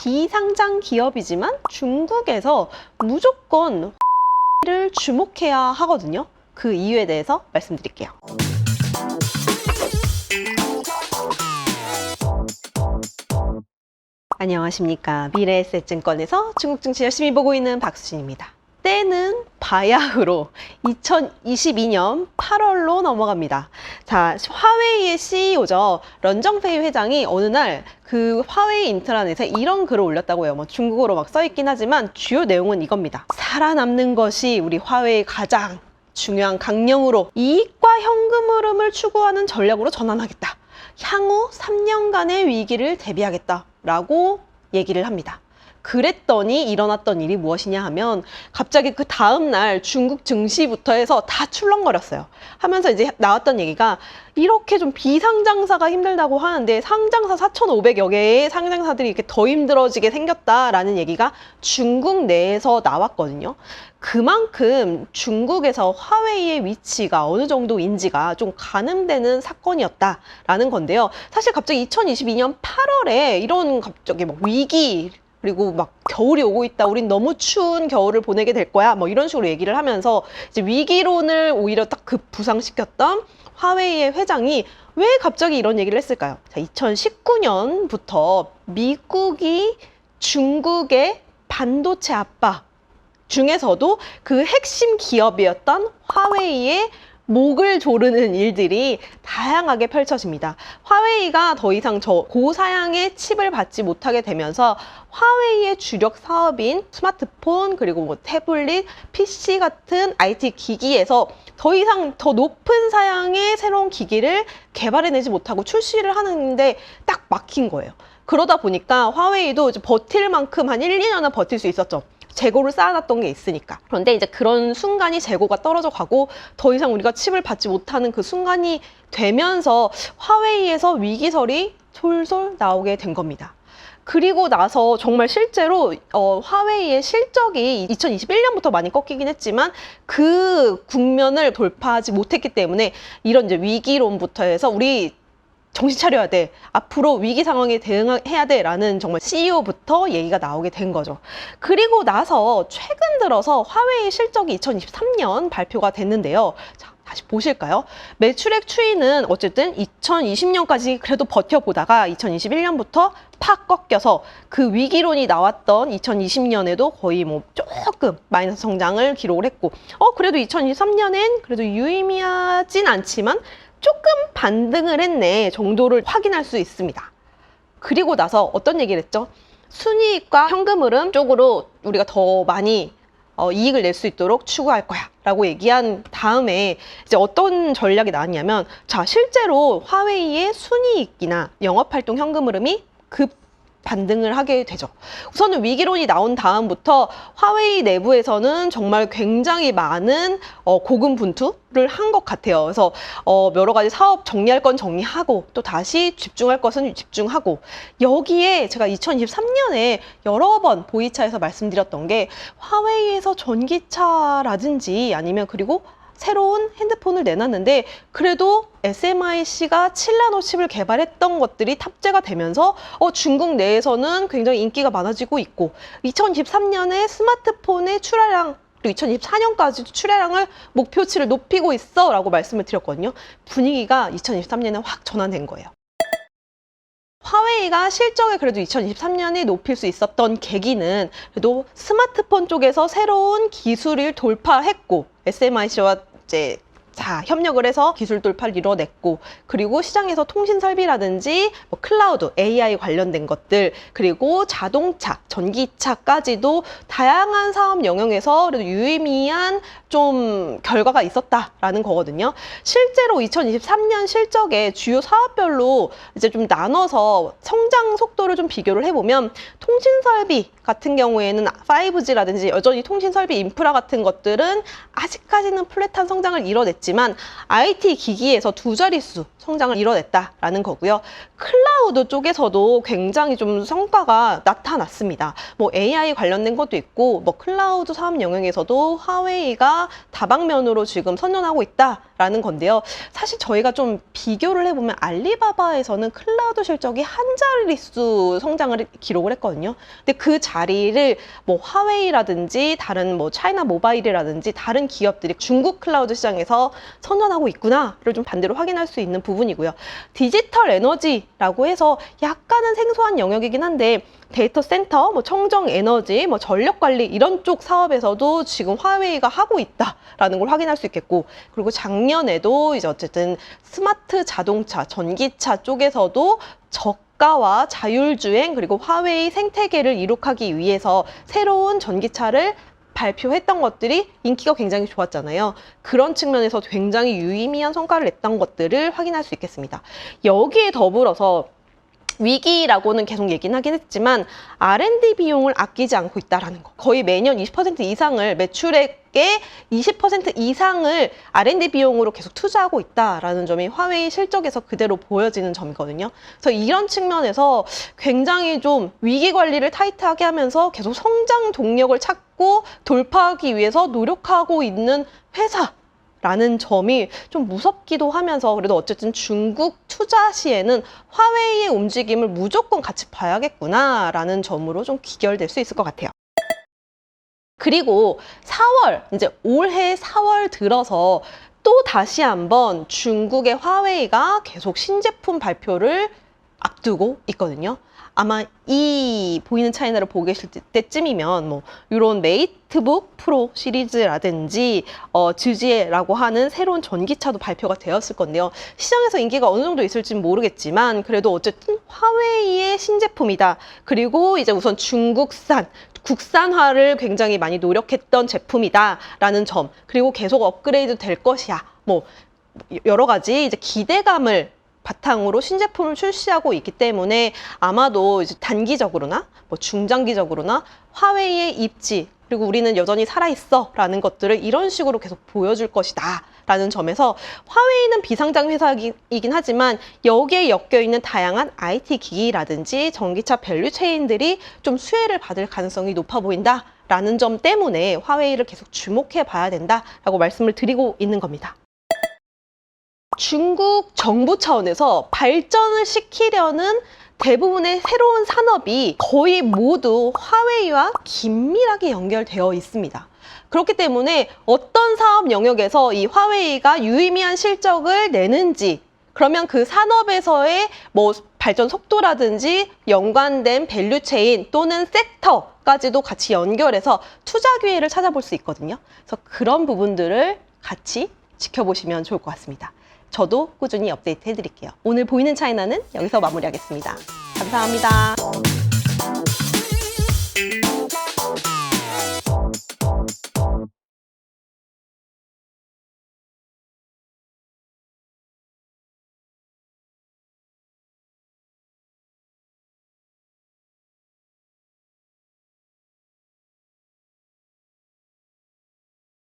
비상장 기업이지만 중국에서 무조건 를 주목해야 하거든요. 그 이유에 대해서 말씀드릴게요. 안녕하십니까. 미래에셋증권에서 중국 증시 열심히 보고 있는 박수진입니다. 때는 바야흐로 2022년 8월로 넘어갑니다. 자, 화웨이의 CEO죠. 런정페이 회장이 어느 날 그 화웨이 인트라넷에 이런 글을 올렸다고 해요. 뭐 중국어로 막 써있긴 하지만 주요 내용은 이겁니다. 살아남는 것이 우리 화웨이의 가장 중요한 강령으로 이익과 현금 흐름을 추구하는 전략으로 전환하겠다. 향후 3년간의 위기를 대비하겠다. 라고 얘기를 합니다. 그랬더니 일어났던 일이 무엇이냐 하면 갑자기 그 다음날 중국 증시부터 해서 다 출렁거렸어요. 하면서 이제 나왔던 얘기가 이렇게 좀 비상장사가 힘들다고 하는데 상장사 4,500여 개의 상장사들이 이렇게 더 힘들어지게 생겼다라는 얘기가 중국 내에서 나왔거든요. 그만큼 중국에서 화웨이의 위치가 어느 정도인지가 좀 가늠되는 사건이었다라는 건데요. 사실 갑자기 2022년 8월에 이런 갑자기 막 위기 그리고 막 겨울이 오고 있다. 우린 너무 추운 겨울을 보내게 될 거야. 뭐 이런 식으로 얘기를 하면서 이제 위기론을 오히려 딱 급부상시켰던 화웨이의 회장이 왜 갑자기 이런 얘기를 했을까요? 자, 2019년부터 미국이 중국의 반도체 압박 중에서도 그 핵심 기업이었던 화웨이의 목을 조르는 일들이 다양하게 펼쳐집니다. 화웨이가 더 이상 고사양의 칩을 받지 못하게 되면서 화웨이의 주력 사업인 스마트폰 그리고 뭐 태블릿, PC 같은 IT 기기에서 더 이상 더 높은 사양의 새로운 기기를 개발해내지 못하고 출시를 하는데 딱 막힌 거예요. 그러다 보니까 화웨이도 이제 버틸 만큼 한 1, 2년은 버틸 수 있었죠. 재고를 쌓아놨던 게 있으니까. 그런데 이제 그런 순간이 재고가 떨어져 가고 더 이상 우리가 칩을 받지 못하는 그 순간이 되면서 화웨이에서 위기설이 솔솔 나오게 된 겁니다. 그리고 나서 정말 실제로 화웨이의 실적이 2021년부터 많이 꺾이긴 했지만 그 국면을 돌파하지 못했기 때문에 이런 이제 위기론부터 해서 우리 정신 차려야 돼. 앞으로 위기 상황에 대응해야 돼. 라는 정말 CEO부터 얘기가 나오게 된 거죠. 그리고 나서 최근 들어서 화웨이 실적이 2023년 발표가 됐는데요. 자, 다시 보실까요? 매출액 추이는 어쨌든 2020년까지 그래도 버텨보다가 2021년부터 팍 꺾여서 그 위기론이 나왔던 2020년에도 거의 뭐 조금 마이너스 성장을 기록을 했고 그래도 2023년엔 그래도 유의미하진 않지만 조금 반등을 했네 정도를 확인할 수 있습니다. 그리고 나서 어떤 얘기를 했죠? 순이익과 현금 흐름 쪽으로 우리가 더 많이 이익을 낼 수 있도록 추구할 거야 라고 얘기한 다음에 이제 어떤 전략이 나왔냐면 자, 실제로 화웨이의 순이익이나 영업활동 현금 흐름이 급 반등을 하게 되죠. 우선은 위기론이 나온 다음부터 화웨이 내부에서는 정말 굉장히 많은 고군분투를 한 것 같아요. 그래서 여러 가지 사업 정리할 건 정리하고 또 다시 집중할 것은 집중하고 여기에 제가 2023년에 여러 번 보이차에서 말씀드렸던 게 화웨이에서 전기차라든지 아니면 그리고 새로운 핸드폰을 내놨는데 그래도 SMIC가 7나노 칩을 개발했던 것들이 탑재가 되면서 중국 내에서는 굉장히 인기가 많아지고 있고 2023년에 스마트폰의 출하량 그리고 2024년까지도 출하량을 목표치를 높이고 있어 라고 말씀을 드렸거든요. 분위기가 2023년에 확 전환된 거예요. 화웨이가 실적을 그래도 2023년에 높일 수 있었던 계기는 그래도 스마트폰 쪽에서 새로운 기술을 돌파했고 SMIC와 이제 협력을 해서 기술 돌파를 이뤄냈고 그리고 시장에서 통신 설비라든지 뭐 클라우드, AI 관련된 것들 그리고 자동차, 전기차까지도 다양한 사업 영역에서 그래도 유의미한 좀 결과가 있었다라는 거거든요. 실제로 2023년 실적의 주요 사업별로 이제 좀 나눠서 성장 속도를 좀 비교를 해보면 통신 설비 같은 경우에는 5G라든지 여전히 통신 설비 인프라 같은 것들은 아직까지는 플랫한 성장을 이뤄냈지만 IT 기기에서 두 자릿수 성장을 이뤄냈다라는 거고요. 클라우드 쪽에서도 굉장히 좀 성과가 나타났습니다. 뭐 AI 관련된 것도 있고 뭐 클라우드 사업 영역에서도 화웨이가 다방면으로 지금 선전하고 있다. 라는 건데요. 사실 저희가 좀 비교를 해보면 알리바바에서는 클라우드 실적이 한 자릿수 성장을 기록을 했거든요. 근데 그 자리를 뭐 화웨이라든지 다른 뭐 차이나 모바일이라든지 다른 기업들이 중국 클라우드 시장에서 선전하고 있구나를 좀 반대로 확인할 수 있는 부분이고요. 디지털 에너지라고 해서 약간은 생소한 영역이긴 한데 데이터 센터, 뭐 청정 에너지, 뭐 전력 관리 이런 쪽 사업에서도 지금 화웨이가 하고 있다라는 걸 확인할 수 있겠고, 그리고 작년에도 이제 어쨌든 스마트 자동차, 전기차 쪽에서도 저가와 자율주행 그리고 화웨이 생태계를 이룩하기 위해서 새로운 전기차를 발표했던 것들이 인기가 굉장히 좋았잖아요. 그런 측면에서 굉장히 유의미한 성과를 냈던 것들을 확인할 수 있겠습니다. 여기에 더불어서 위기라고는 계속 얘기는 하긴 했지만 R&D 비용을 아끼지 않고 있다라는 거. 거의 매년 20% 이상을 매출액의 20% 이상을 R&D 비용으로 계속 투자하고 있다라는 점이 화웨이 실적에서 그대로 보여지는 점이거든요. 그래서 이런 측면에서 굉장히 좀 위기 관리를 타이트하게 하면서 계속 성장 동력을 찾고 돌파하기 위해서 노력하고 있는 회사 라는 점이 좀 무섭기도 하면서, 그래도 어쨌든 중국 투자 시에는 화웨이의 움직임을 무조건 같이 봐야겠구나 라는 점으로 좀 귀결될 수 있을 것 같아요. 그리고 4월, 이제 올해 4월 들어서 또 다시 한번 중국의 화웨이가 계속 신제품 발표를 앞두고 있거든요. 아마 이 보이는 차이나를 보고 계실 때쯤이면 뭐 이런 메이트북 프로 시리즈라든지 즈지에라고 하는 새로운 전기차도 발표가 되었을 건데요. 시장에서 인기가 어느 정도 있을지는 모르겠지만 그래도 어쨌든 화웨이의 신제품이다. 그리고 이제 우선 국산화를 굉장히 많이 노력했던 제품이다라는 점, 그리고 계속 업그레이드 될 것이야. 뭐 여러 가지 이제 기대감을 바탕으로 신제품을 출시하고 있기 때문에 아마도 이제 단기적으로나 뭐 중장기적으로나 화웨이의 입지, 그리고 우리는 여전히 살아있어 라는 것들을 이런 식으로 계속 보여줄 것이다 라는 점에서 화웨이는 비상장 회사이긴 하지만 여기에 엮여있는 다양한 IT 기기라든지 전기차 밸류 체인들이 좀 수혜를 받을 가능성이 높아 보인다 라는 점 때문에 화웨이를 계속 주목해 봐야 된다 라고 말씀을 드리고 있는 겁니다. 중국 정부 차원에서 발전을 시키려는 대부분의 새로운 산업이 거의 모두 화웨이와 긴밀하게 연결되어 있습니다. 그렇기 때문에 어떤 사업 영역에서 이 화웨이가 유의미한 실적을 내는지, 그러면 그 산업에서의 뭐 발전 속도라든지 연관된 밸류체인 또는 섹터까지도 같이 연결해서 투자 기회를 찾아볼 수 있거든요. 그래서 그런 부분들을 같이 지켜보시면 좋을 것 같습니다. 저도 꾸준히 업데이트 해드릴게요. 오늘 보이는 차이나는 여기서 마무리하겠습니다. 감사합니다.